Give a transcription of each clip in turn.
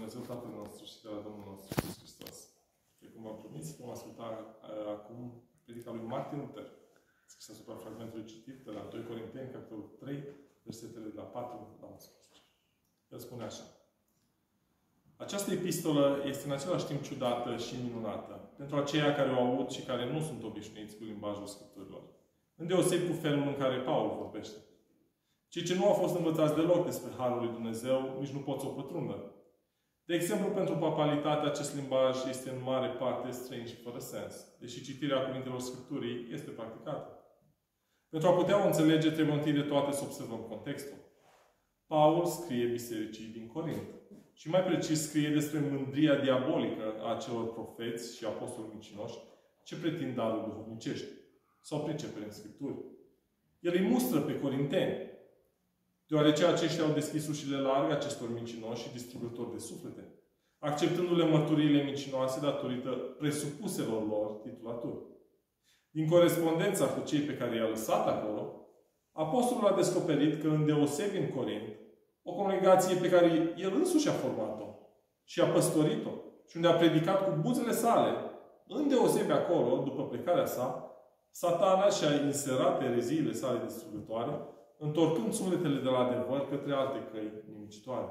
Dumnezeu Tatăl nostru și de la Domnul nostru Iisus Hristos. Precum v-am promis, vom asculta acum predica lui Martin Luther, scris asupra fragmentului citit de la 2 Corinteni, capitolul 3, versetele de la 4 la 11. El spune așa. Această epistolă este în același timp ciudată și minunată pentru aceia care o aud și care nu sunt obișnuiți cu limbajul Scripturilor. Îndeosebi cu felul în care Paul vorbește. Cei ce nu au fost învățați deloc despre Harul lui Dumnezeu, nici nu pot să o pătrundă. De exemplu, pentru papalitate, acest limbaj este în mare parte străin și fără sens, deși citirea cuvintelor Scripturii este practicată. Pentru a putea o înțelege, trebuie întâi de toate să observăm contextul. Paul scrie bisericii din Corint. Și mai precis scrie despre mândria diabolică a acelor profeți și apostoli mincinoși ce pretind daruri duhovnicești sau pricepere în Scripturi. El îi mustră pe corinteni, deoarece aceștia au deschis ușile largi acestor mincinoși și distrugători de suflete, acceptându-le mărturiile mincinoase datorită presupuselor lor titulaturi. Din corespondența cu cei pe care i-a lăsat acolo, apostolul a descoperit că îndeosebi în Corint, o congregație pe care el însuși a format-o și a păstorit-o și unde a predicat cu buzele sale, îndeosebi acolo, după plecarea sa, Satana și-a inserat ereziile sale distrugătoare, întorcând sufletele de la adevăr către alte căi nimicitoare.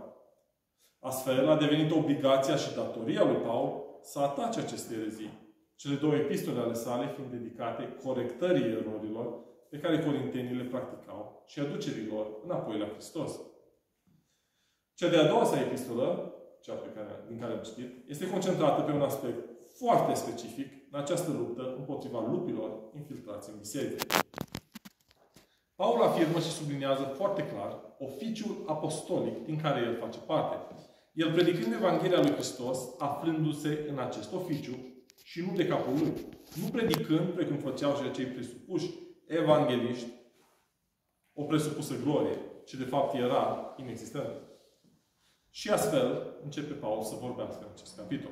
Astfel, a devenit obligația și datoria lui Paul să atace aceste erezii, cele două epistole ale sale fiind dedicate corectării erorilor pe care corintenii le practicau și aducerilor înapoi la Hristos. Cea de-a doua sa epistolă, cea din care am citit, este concentrată pe un aspect foarte specific în această luptă împotriva lupilor infiltrați în biserică. Paul afirmă și subliniază foarte clar oficiul apostolic din care el face parte. El predicând Evanghelia lui Hristos, aflându-se în acest oficiu și nu de capul lui. Nu predicând, precum făceau și acei presupuși evangeliști, o presupusă glorie, ce de fapt era inexistentă. Și astfel începe Paul să vorbească în acest capitol.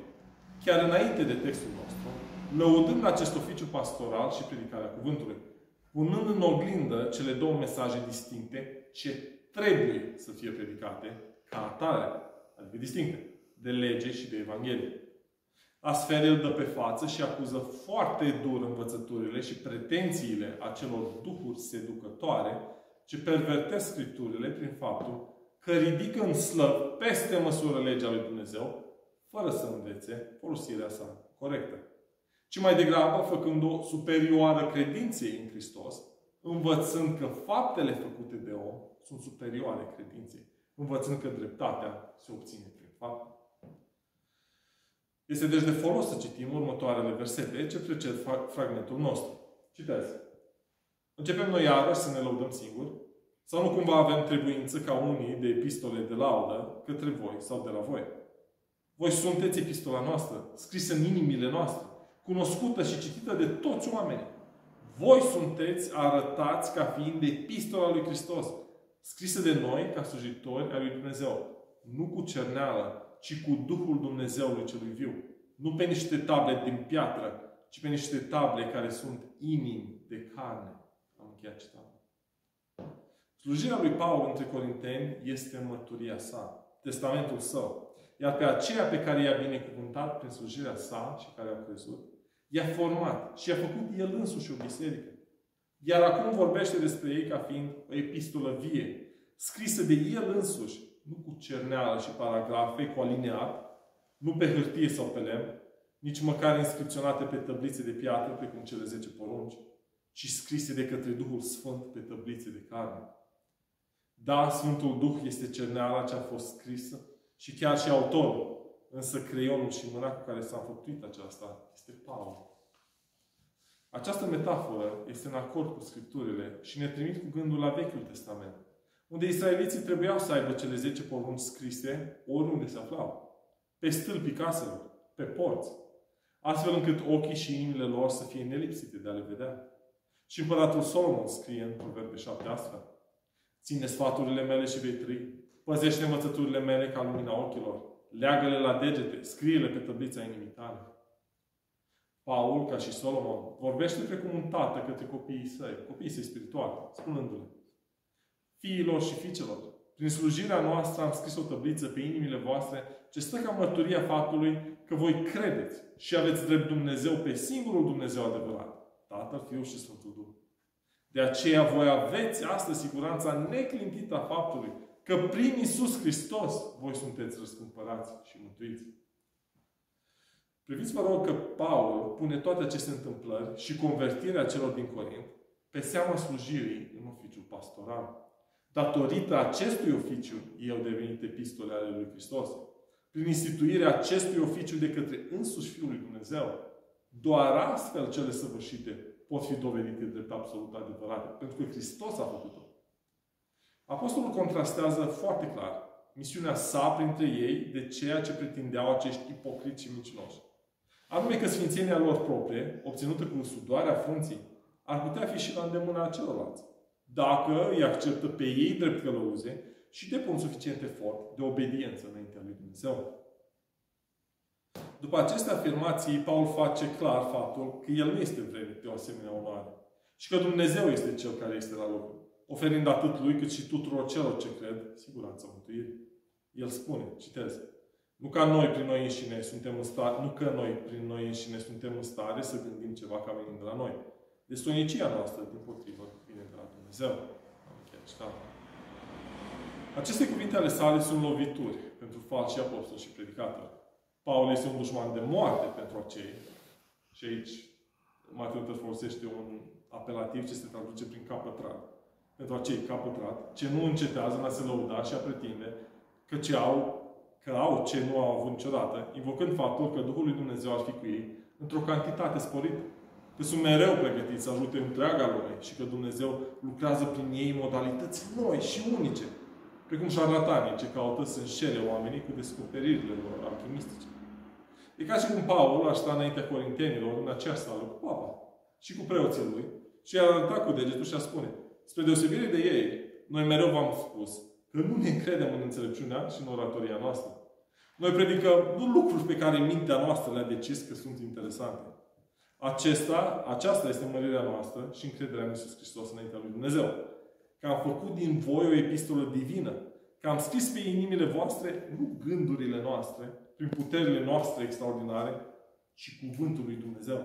Chiar înainte de textul nostru, lăudând acest oficiu pastoral și predicarea cuvântului, punând în oglindă cele două mesaje distincte ce trebuie să fie predicate ca atare, adică distincte, de lege și de Evanghelie. Astfel el dă pe față și acuză foarte dur învățăturile și pretențiile acelor duhuri seducătoare ce pervertesc Scripturile prin faptul că ridică în slăb peste măsură legea lui Dumnezeu, fără să învețe folosirea sa corectă. Ci mai degrabă făcând-o superioară credinței în Hristos, învățând că faptele făcute de om sunt superioare credinței, învățând că dreptatea se obține prin fapte. Este deci de folos să citim următoarele versete ce preced fragmentul nostru. Citează. Începem noi iarăși să ne lăudăm singuri? Sau nu cumva avem trebuință ca unii de epistole de laudă către voi sau de la voi? Voi sunteți epistola noastră, scrisă în inimile noastre, cunoscută și citită de toți oamenii. Voi sunteți arătați ca fiind epistola lui Hristos, scrisă de noi ca slujitori ai lui Dumnezeu, nu cu cerneală, ci cu Duhul Dumnezeului celui viu. Nu pe niște table din piatră, ci pe niște table care sunt inimi de carne. Am încheiat citatul. Slujirea lui Paul între corinteni este mărturia sa, testamentul său. Iar pe aceea pe care i-a binecuvântat prin slujirea sa și care au crezut, i-a format și i-a făcut el însuși o biserică. Iar acum vorbește despre ei ca fiind o epistolă vie, scrisă de el însuși, nu cu cerneală și paragrafe, cu alineat, nu pe hârtie sau pe lemn, nici măcar inscripționate pe tăblițe de piatră, precum cele 10 porunci, ci scrise de către Duhul Sfânt pe tăblițe de carne. Da, Sfântul Duh este cerneala ce a fost scrisă și chiar și autorul, însă creionul și mâna cu care s-a înfăptuit aceasta este Paul. Această metaforă este în acord cu Scripturile și ne trimit cu gândul la Vechiul Testament, unde israeliții trebuiau să aibă cele 10 porunci scrise oriunde se aflau, pe stâlpii caselor, pe porți, astfel încât ochii și inimile lor să fie nelipsite de a le vedea. Și împăratul Solomon scrie în Proverbe 7 astfel: ține sfaturile mele și vei trăi. Păzește învățăturile mele ca lumina ochilor. Leagă-le la degete. Scrie-le pe tăblița inimii tale. Paul, ca și Solomon, vorbește precum un tată către copiii săi spirituali, spunându-le: fiilor și fiicelor, Prin slujirea noastră am scris o tabliță pe inimile voastre ce stă ca mărturia faptului că voi credeți și aveți drept Dumnezeu pe singurul Dumnezeu adevărat, Tatăl, Fiul și Sfântul Duh. De aceea voi aveți astăzi siguranța neclintită a faptului că prin Iisus Hristos voi sunteți răscumpărați și mântuiți. Priviți, vă rog, că Paul pune toate aceste întâmplări și convertirea celor din Corint pe seama slujirii în oficiul pastoral. Datorită acestui oficiu, ei au devenit epistole ale lui Hristos. Prin instituirea acestui oficiu de către însuși Fiul lui Dumnezeu, doar astfel cele săvârșite pot fi dovedite drept absolut adevărate, pentru că Hristos a făcut-o. Apostolul contrastează foarte clar misiunea sa printre ei de ceea ce pretindeau acești ipocriți și mincinoși. Anume că sfințenia lor proprie, obținută cu sudoarea frunții, ar putea fi și la îndemâna celorlalți, dacă îi acceptă pe ei drept călăuze și depun suficient efort de obediență înaintea lui Dumnezeu. După aceste afirmații, Paul face clar faptul că el nu este vrednic de o asemenea onoare și că Dumnezeu este Cel care este la lucru, oferind atât lui cât și tuturor celor ce cred siguranța mântuirii. El spune, citez, nu că noi prin noi înșine suntem în stare să gândim ceva ca venind de la noi. Destojnicia noastră, dimpotrivă, vine de la Dumnezeu. Aceste cuvinte ale sale sunt lovituri pentru falși apostoli și predicatori. Paul este un dușman de moarte pentru acei. Și aici Martin Luther folosește un apelativ ce se traduce prin capătrat. Pentru acei capătrat, ce nu încetează în a se lăuda și a pretinde că au ce nu au avut niciodată, invocând faptul că Duhul lui Dumnezeu ar fi cu ei într-o cantitate sporită. Că sunt mereu pregătiți să ajute întreaga lume și că Dumnezeu lucrează prin ei în modalități noi și unice, precum șarlatanii ce caută să înșele oamenii cu descoperirile lor alchimistice. E ca și cum Paul ar sta înaintea corintenilor în aceeași sală cu papa și cu preoții lui și i-ar arăta cu degetul și a spune: spre deosebire de ei, noi mereu v-am spus că nu ne încredem în înțelepciunea și în oratoria noastră. Noi predicăm nu lucruri pe care mintea noastră le-a decis că sunt interesante. Aceasta este mărirea noastră și încrederea în Iisus Hristos înaintea lui Dumnezeu. Că am făcut din voi o epistolă divină. Că am scris pe inimile voastre, nu gândurile noastre, prin puterile noastre extraordinare, ci cuvântul lui Dumnezeu.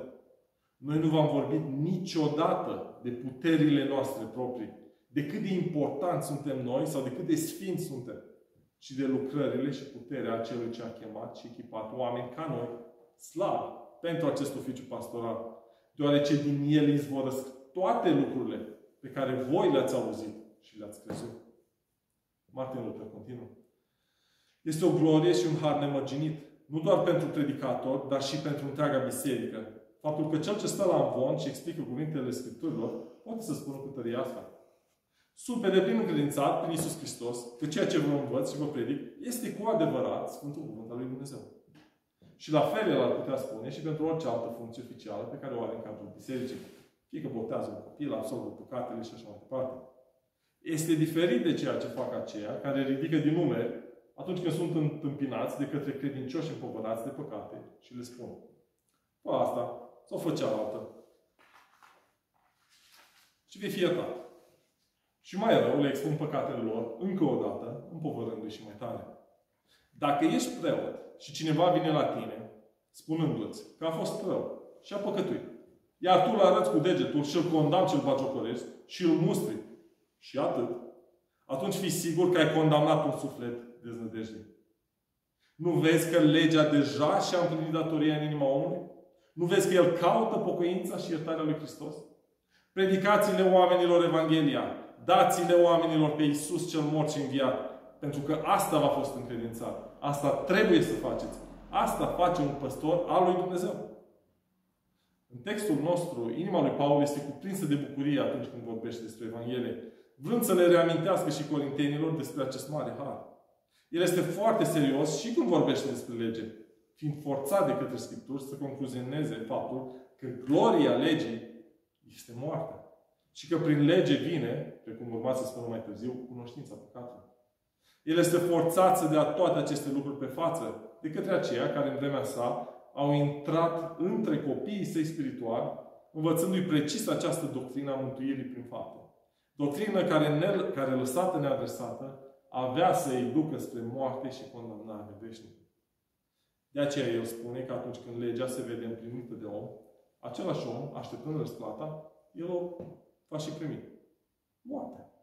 Noi nu v-am vorbit niciodată de puterile noastre proprii, de cât de importanți suntem noi sau de cât de sfinți suntem, ci de lucrările și puterea celui ce a chemat și echipat oameni ca noi, slavi, pentru acest oficiu pastoral, deoarece din el izvorăsc toate lucrurile pe care voi le-ați auzit și le-ați crezut. Martin Luther continuă. Este o glorie și un har nemărginit, nu doar pentru predicator, dar și pentru întreaga biserică. Faptul că cel ce stă la amvon și explică cuvintele Scripturilor poate să spună cu tărie asta. Sunt pe deplin încredințat prin Iisus Hristos că ceea ce vă învăț și vă predic este cu adevărat Sfântul Cuvânt al lui Dumnezeu. Și la fel el ar putea spune și pentru orice altă funcție oficială pe care o are în cadrul bisericii. Fie că botează un copil, absolvă păcatele și așa mai departe. Este diferit de ceea ce fac aceia care ridică din nume atunci când sunt întâmpinați de către credincioși împovărați de păcate și le spun: fă asta sau fă cealaltă și vei fi iertat. Și mai rău, le expun păcatele lor încă o dată, împovărându-i și mai tare. Dacă ești preot și cineva vine la tine, spunându-ți că a fost rău și a păcătuit, iar tu îl arăți cu degetul și îl condamni și îl bagiocorești și îl mustri și atât, atunci fii sigur că ai condamnat un suflet deznădejde. Nu vezi că legea deja și-a împlinit datoria în inima omului? Nu vezi că el caută pocăința și iertarea lui Hristos? Predicați-le oamenilor Evanghelia. Dați-le oamenilor pe Iisus cel mort și înviat. Pentru că asta v-a fost încredințat. Asta trebuie să faceți. Asta face un păstor al lui Dumnezeu. În textul nostru, inima lui Paul este cuprinsă de bucurie atunci când vorbește despre Evanghelie, vrând să le reamintească și corintenilor despre acest mare har. El este foarte serios și când vorbește despre lege, fiind forțat de către Scripturi să concluzioneze faptul că gloria legii este moartea. Și că prin lege vine, precum urma să spună mai târziu, cunoștința păcatului. El este forțat să dea toate aceste lucruri pe față de către aceia care în vremea sa au intrat între copiii săi spirituali, învățându-i precis această doctrină a mântuirii prin fapte. Doctrină care lăsată neadresată, avea să îi ducă spre moarte și condamnare veșnică. De aceea el spune că atunci când legea se vede împlinită de om, același om, așteptând răsplata, el o va și primi. Moartea.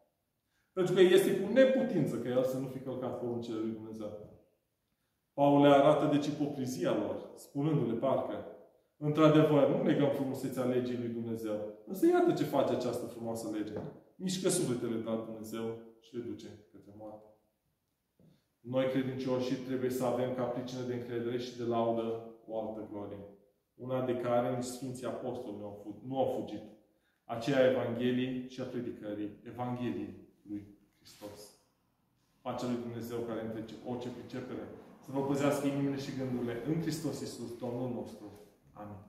Pentru că este cu neputință că el să nu fi călcat poruncile lui Dumnezeu. Paul le arată deci ipocrizia lor, spunându-le parcă, într-adevăr, nu negăm frumusețea legii lui Dumnezeu, însă iată ce face această frumoasă lege. Mișcă sufletele de la Dumnezeu și le duce către moarte. Noi, credincioșii, trebuie să avem ca pricină de încredere și de laudă o altă glorie. Una de care nici Sfinții Apostoli nu au fugit. Aceea a Evangheliei și a predicării Evangheliei lui Hristos. Pacea lui Dumnezeu care întrece orice pricepere, să vă păzească inimile și gândurile în Hristos Iisus, Domnul nostru. Amin.